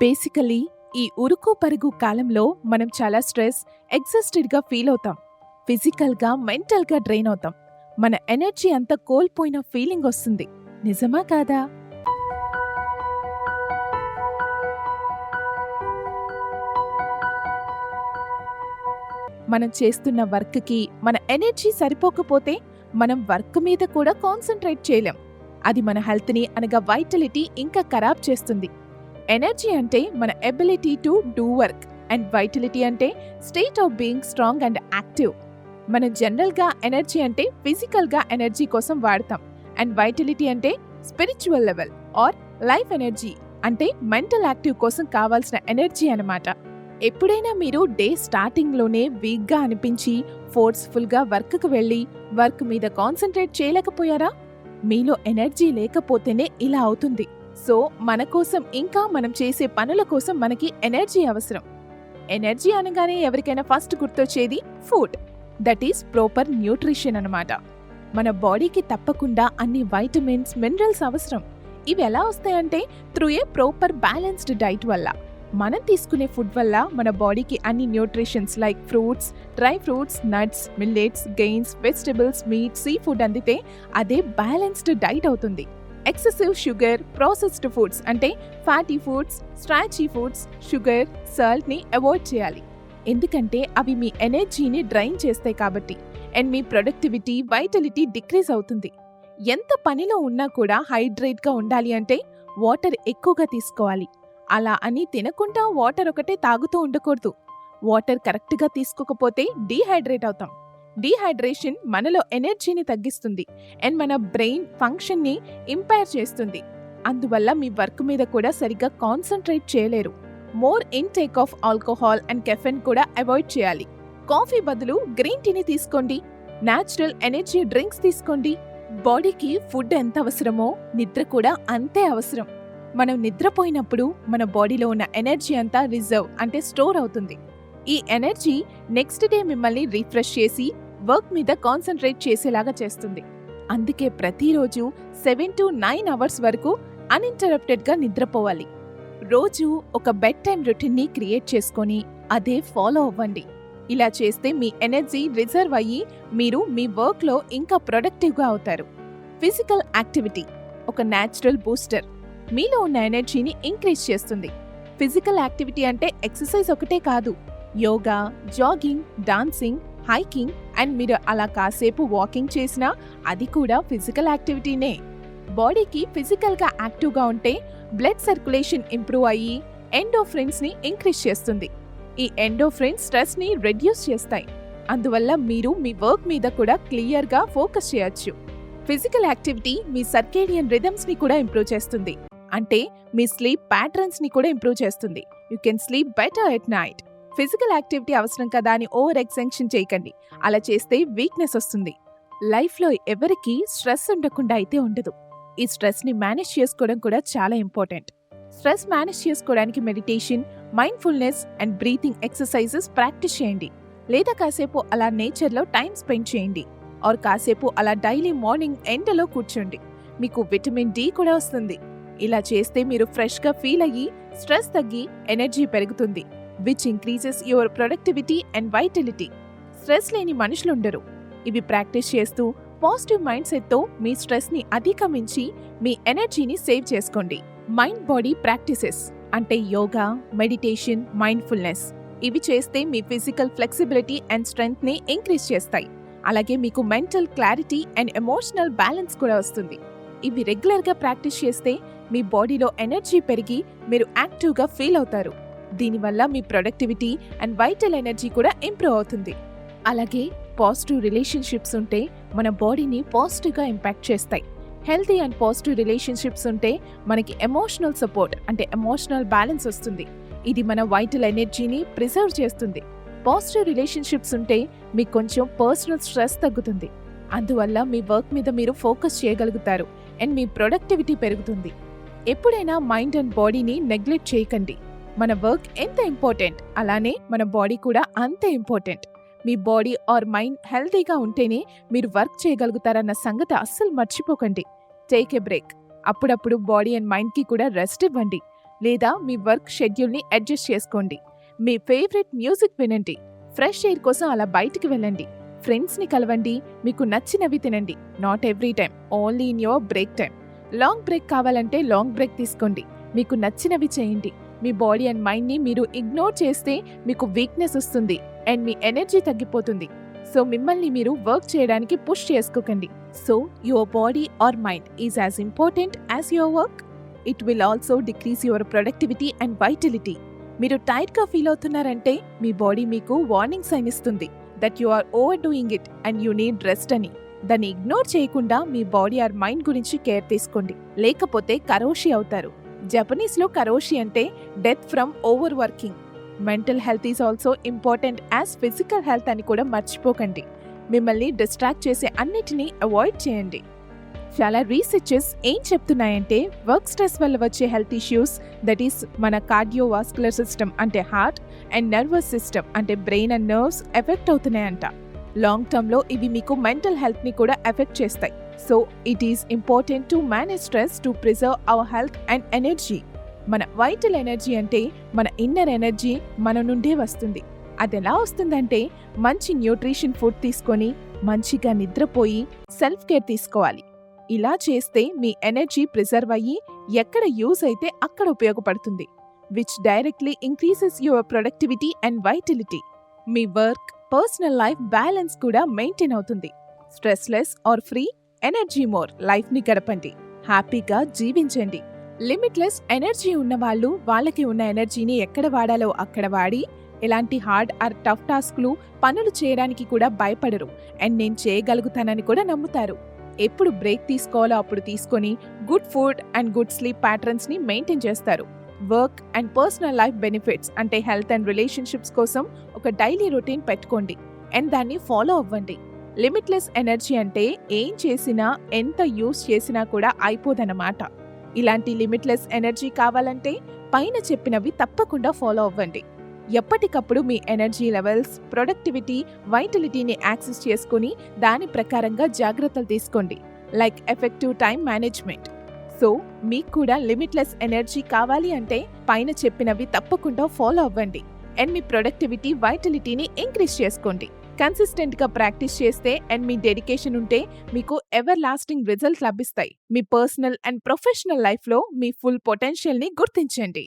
Basically ఈ ఉరుకు పరుగు కాలంలో మనం చాలా స్ట్రెస్, ఎగ్జాస్టెడ్గా ఫీల్ అవుతాం. ఫిజికల్గా, మెంటల్గా డ్రైన్ అవుతాం. మన ఎనర్జీ అంతా కోల్పోయిన ఫీలింగ్ వస్తుంది. నిజమా కాదా? మనం చేస్తున్న వర్క్కి మన ఎనర్జీ సరిపోకపోతే మనం వర్క్ మీద కూడా కాన్సన్ట్రేట్ చేయలేం. అది మన హెల్త్ని అనగా వైటలిటీ ఇంకా ఖరాబ్ చేస్తుంది. ఎనర్జీ అంటే మన ability to do work and vitality అంటే state of being strong and active. మనం జనరల్గా ఎనర్జీ అంటే ఫిజికల్గా ఎనర్జీ కోసం వాడతాం, అండ్ వైటలిటీ అంటే spiritual level or life energy అంటే మెంటల్ యాక్టివ్ కోసం కావాల్సిన ఎనర్జీ అన్నమాట. ఎప్పుడైనా మీరు డే స్టార్టింగ్లోనే వీక్గా అనిపించి ఫోర్స్ఫుల్గా వర్క్కి వెళ్ళి వర్క్ మీద కాన్సన్ట్రేట్ చేయలేకపోయారా? మీలో ఎనర్జీ లేకపోతేనే ఇలా అవుతుంది. సో మన కోసం ఇంకా మనం చేసే పనుల కోసం మనకి ఎనర్జీ అవసరం. ఎనర్జీ అనగానే ఎవరికైనా ఫస్ట్ గుర్తొచ్చేది food, that is proper nutrition అన్నమాట. మన బాడీకి తప్పకుండా అన్ని వైటమిన్స్, మినరల్స్ అవసరం. ఇవి ఎలా వస్తాయంటే through a proper balanced diet వల్ల. మనం తీసుకునే ఫుడ్ వల్ల మన బాడీకి అన్ని nutritions like fruits, dry fruits, nuts, millets, gains, vegetables, meat, sea food అందితే అదే బ్యాలెన్స్డ్ డైట్ అవుతుంది. ఎక్సెసివ్ షుగర్, ప్రాసెస్డ్ ఫుడ్స్ అంటే fatty foods, starchy foods, sugar, సాల్ట్ని అవాయిడ్ చేయాలి. ఎందుకంటే అవి మీ ఎనర్జీని డ్రైన్ చేస్తాయి కాబట్టి. అండ్ మీ ప్రొడక్టివిటీ, వైటలిటీ డిక్రీజ్ అవుతుంది. ఎంత పనిలో ఉన్నా కూడా హైడ్రేట్గా ఉండాలి అంటే వాటర్ ఎక్కువగా తీసుకోవాలి. అలా అని తినకుండా వాటర్ ఒకటే తాగుతూ ఉండకూడదు. వాటర్ కరెక్ట్గా తీసుకోకపోతే డీహైడ్రేట్ అవుతాం. డీహైడ్రేషన్ మనలో ఎనర్జీని తగ్గిస్తుంది అండ్ మన బ్రెయిన్ ఫంక్షన్ని ఇంపైర్ చేస్తుంది. అందువల్ల మీ వర్క్ మీద కూడా సరిగ్గా కాన్సన్ట్రేట్ చేయలేరు. More intake of alcohol and caffeine కూడా అవాయిడ్ చేయాలి. కాఫీ బదులు గ్రీన్ టీని తీసుకోండి. న్యాచురల్ ఎనర్జీ డ్రింక్స్ తీసుకోండి. బాడీకి ఫుడ్ ఎంత అవసరమో నిద్ర కూడా అంతే అవసరం. మనం నిద్రపోయినప్పుడు మన బాడీలో ఉన్న ఎనర్జీ అంతా రిజర్వ్ అంటే స్టోర్ అవుతుంది. ఈ ఎనర్జీ నెక్స్ట్ డే మిమ్మల్ని రిఫ్రెష్ చేసి వర్క్ మీద కాన్సన్ట్రేట్ చేసేలాగా చేస్తుంది. అందుకే ప్రతిరోజు 7 to 9 అవర్స్ వరకు అన్ఇంటరప్టెడ్గా నిద్రపోవాలి. రోజు ఒక బెడ్ టైమ్ రొటీన్ని క్రియేట్ చేసుకొని అదే ఫాలో అవ్వండి. ఇలా చేస్తే మీ ఎనర్జీ రిజర్వ్ అయ్యి మీరు మీ వర్క్లో ఇంకా ప్రొడక్టివ్గా అవుతారు. ఫిజికల్ యాక్టివిటీ ఒక న్యాచురల్ బూస్టర్. మీలో ఉన్న ఎనర్జీని ఇంక్రీజ్ చేస్తుంది. ఫిజికల్ యాక్టివిటీ అంటే ఎక్సర్సైజ్ ఒకటే కాదు. Yoga, jogging, dancing, hiking and మీరు అలా కాసేపు వాకింగ్ చేసినా అది కూడా ఫిజికల్ యాక్టివిటీనే. బాడీకి ఫిజికల్గా యాక్టివ్గా ఉంటే బ్లడ్ సర్క్యులేషన్ ఇంప్రూవ్ అయ్యి ఎండోఫ్రిన్స్ని ఇంక్రీజ్ చేస్తుంది. ఈ ఎండోఫ్రిన్స్ స్ట్రెస్ని రెడ్యూస్ చేస్తాయి. అందువల్ల మీరు మీ వర్క్ మీద కూడా క్లియర్గా ఫోకస్ చేయొచ్చు. ఫిజికల్ యాక్టివిటీ మీ సర్కేడియన్ రిథమ్స్ని కూడా ఇంప్రూవ్ చేస్తుంది. అంటే మీ స్లీప్ ప్యాటర్న్స్ని కూడా ఇంప్రూవ్ చేస్తుంది. You can sleep better at night. Physical activity అవసరం కదా అని ఓవర్ ఎక్సెన్షన్ చేయకండి. అలా చేస్తే వీక్నెస్ వస్తుంది. లైఫ్లో ఎవరికి స్ట్రెస్ ఉండకుండా అయితే ఉండదు. ఈ స్ట్రెస్ని మేనేజ్ చేసుకోవడం కూడా చాలా ఇంపార్టెంట్. స్ట్రెస్ మేనేజ్ చేసుకోవడానికి meditation, mindfulness and breathing exercises practice చేయండి. లేదా కాసేపు అలా నేచర్లో టైం స్పెండ్ చేయండి. ఆర్ కాసేపు అలా డైలీ మార్నింగ్ ఎండలో కూర్చోండి. మీకు విటమిన్ డి కూడా వస్తుంది. ఇలా చేస్తే మీరు ఫ్రెష్గా ఫీల్ అయ్యి స్ట్రెస్ తగ్గి ఎనర్జీ పెరుగుతుంది, which increases your productivity and vitality. Stress లేని మనుషులుండరు. ఇవి ప్రాక్టీస్ చేస్తూ పాజిటివ్ మైండ్ సెట్తో మీ స్ట్రెస్ని అధిగమించి మీ ఎనర్జీని సేవ్ చేసుకోండి. మైండ్ బాడీ ప్రాక్టీసెస్ అంటే యోగా, మెడిటేషన్, మైండ్ఫుల్నెస్. ఇవి చేస్తే మీ ఫిజికల్ ఫ్లెక్సిబిలిటీ అండ్ స్ట్రెంగ్త్ని ఇంక్రీజ్ చేస్తాయి. అలాగే మీకు mental clarity and emotional balance కూడా వస్తుంది. ఇవి రెగ్యులర్గా ప్రాక్టీస్ చేస్తే మీ బాడీలో ఎనర్జీ పెరిగి మీరు యాక్టివ్గా ఫీల్ అవుతారు. దీనివల్ల మీ ప్రొడక్టివిటీ అండ్ వైటల్ ఎనర్జీ కూడా ఇంప్రూవ్ అవుతుంది. అలాగే పాజిటివ్ రిలేషన్షిప్స్ ఉంటే మన బాడీని పాజిటివ్గా ఇంపాక్ట్ చేస్తాయి. హెల్తీ అండ్ పాజిటివ్ రిలేషన్షిప్స్ ఉంటే మనకి ఎమోషనల్ సపోర్ట్ అంటే ఎమోషనల్ బ్యాలెన్స్ వస్తుంది. ఇది మన వైటల్ ఎనర్జీని ప్రిజర్వ్ చేస్తుంది. పాజిటివ్ రిలేషన్షిప్స్ ఉంటే మీకు కొంచెం పర్సనల్ స్ట్రెస్ తగ్గుతుంది. అందువల్ల మీ వర్క్ మీద మీరు ఫోకస్ చేయగలుగుతారు అండ్ మీ ప్రొడక్టివిటీ పెరుగుతుంది. ఎప్పుడైనా మైండ్ అండ్ బాడీని నెగ్లెక్ట్ చేయకండి. మన వర్క్ ఎంత ఇంపార్టెంట్ అలానే మన బాడీ కూడా అంతే ఇంపార్టెంట్. మీ బాడీ ఆర్ మైండ్ హెల్తీగా ఉంటేనే మీరు వర్క్ చేయగలుగుతారన్న సంగతి అస్సలు మర్చిపోకండి. Take a break. అప్పుడప్పుడు బాడీ అండ్ మైండ్కి కూడా రెస్ట్ ఇవ్వండి. లేదా మీ వర్క్ షెడ్యూల్ని అడ్జస్ట్ చేసుకోండి. మీ ఫేవరెట్ మ్యూజిక్ వినండి. ఫ్రెష్ ఎయిర్ కోసం అలా బయటికి వెళ్ళండి. ఫ్రెండ్స్ని కలవండి. మీకు నచ్చినవి తినండి. Not every time, only in your break time. Long break కావాలంటే లాంగ్ బ్రేక్ తీసుకోండి. మీకు నచ్చినవి చేయండి. మీ బాడీ అండ్ మైండ్ని మీరు ఇగ్నోర్ చేస్తే మీకు వీక్నెస్ వస్తుంది అండ్ మీ ఎనర్జీ తగ్గిపోతుంది. సో మిమ్మల్ని మీరు వర్క్ చేయడానికి పుష్ చేసుకోకండి. So your body or mind is as important as your work. It will also decrease your productivity and vitality. మీరు టైర్డ్గా ఫీల్ అవుతున్నారంటే మీ బాడీ మీకు వార్నింగ్ సైన్ ఇస్తుంది that you are overdoing it and you need rest అని. దాన్ని ignore చేయకుండా మీ బాడీ ఆర్ మైండ్ గురించి కేర్ తీసుకోండి, లేకపోతే కరోషి అవుతారు. జపనీస్లో కరోషి అంటే death from over working. Mental health is also important as physical health అని కూడా మర్చిపోకండి. మిమ్మల్ని డిస్ట్రాక్ట్ చేసే అన్నిటినీ అవాయిడ్ చేయండి. చాలా రీసెర్చెస్ ఏం చెప్తున్నాయంటే వర్క్ స్ట్రెస్ వల్ల వచ్చే హెల్త్ ఇష్యూస్, దట్ ఈస్ మన కార్డియోవాస్కులర్ సిస్టమ్ అంటే హార్ట్ అండ్ నర్వస్ సిస్టమ్ అంటే బ్రెయిన్ అండ్ నర్వ్స్ ఎఫెక్ట్ అవుతున్నాయంట. లాంగ్ టర్మ్లో ఇవి మీకు మెంటల్ హెల్త్ని కూడా ఎఫెక్ట్ చేస్తాయి. So it is important to manage stress to preserve our health and energy. మన వైటల్ ఎనర్జీ అంటే మన ఇన్నర్ ఎనర్జీ మన నుండే వస్తుంది. అది ఎలా వస్తుందంటే మంచి న్యూట్రిషన్ ఫుడ్ తీసుకొని మంచిగా నిద్రపోయి సెల్ఫ్ కేర్ తీసుకోవాలి. ఇలా చేస్తే మీ ఎనర్జీ ప్రిజర్వ్ అయ్యి ఎక్కడ యూజ్ అయితే అక్కడ ఉపయోగపడుతుంది, which directly increases your productivity and vitality. మీ వర్క్ పర్సనల్ లైఫ్ బ్యాలెన్స్ కూడా మెయింటైన్ అవుతుంది. Stressless or free, energy more లైఫ్ని గడపండి. హ్యాపీగా జీవించండి. లిమిట్లెస్ ఎనర్జీ ఉన్న వాళ్ళు వాళ్ళకి ఉన్న ఎనర్జీని ఎక్కడ వాడాలో అక్కడ వాడి ఎలాంటి హార్డ్ ఆర్ టఫ్ టాస్క్లు పనులు చేయడానికి కూడా భయపడరు అండ్ నేను చేయగలుగుతానని కూడా నమ్ముతారు. ఎప్పుడు బ్రేక్ తీసుకోవాలో అప్పుడు తీసుకొని good food and good sleep ప్యాటర్న్స్ని మెయింటైన్ చేస్తారు. Work and personal life benefits అంటే హెల్త్ అండ్ రిలేషన్షిప్స్ కోసం ఒక డైలీ రొటీన్ పెట్టుకోండి అండ్ దాన్ని ఫాలో అవ్వండి. లిమిట్లెస్ ఎనర్జీ అంటే ఏం చేసినా ఎంత యూస్ చేసినా కూడా అయిపోదన్నమాట. ఇలాంటి లిమిట్లెస్ ఎనర్జీ కావాలంటే పైన చెప్పినవి తప్పకుండా ఫాలో అవ్వండి. ఎప్పటికప్పుడు మీ ఎనర్జీ లెవెల్స్, ప్రొడక్టివిటీ, వైటలిటీని యాక్సెస్ చేసుకుని దాని ప్రకారంగా జాగ్రత్తలు తీసుకోండి, like effective time management. So మీకు కూడా లిమిట్లెస్ ఎనర్జీ కావాలి అంటే పైన చెప్పినవి తప్పకుండా ఫాలో అవ్వండి అండ్ మీ ప్రొడక్టివిటీ, వైటలిటీని ఇంక్రీజ్ చేసుకోండి. కన్సిస్టెంట్గా ప్రాక్టీస్ చేస్తే అండ్ మీ డెడికేషన్ ఉంటే మీకు ఎవర్ లాస్టింగ్ రిజల్ట్స్ లభిస్తాయి. మీ పర్సనల్ అండ్ ప్రొఫెషనల్ లైఫ్లో మీ ఫుల్ పొటెన్షియల్ని గుర్తించండి.